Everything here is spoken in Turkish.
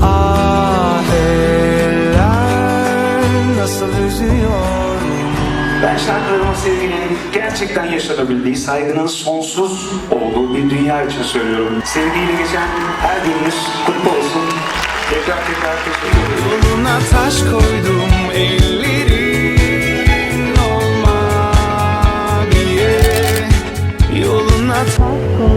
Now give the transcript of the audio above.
Ah eller nasıl üzüyor. Ben şarkılarımı sevginin gerçekten yaşanabildiği, saygının sonsuz olduğu bir dünya için söylüyorum. Sevgiyle geçen her gününüz kutlu olsun. Tekrar teşekkür ederim. Yoluna taş koydum ellerin olma diye. Yoluna taş koydum.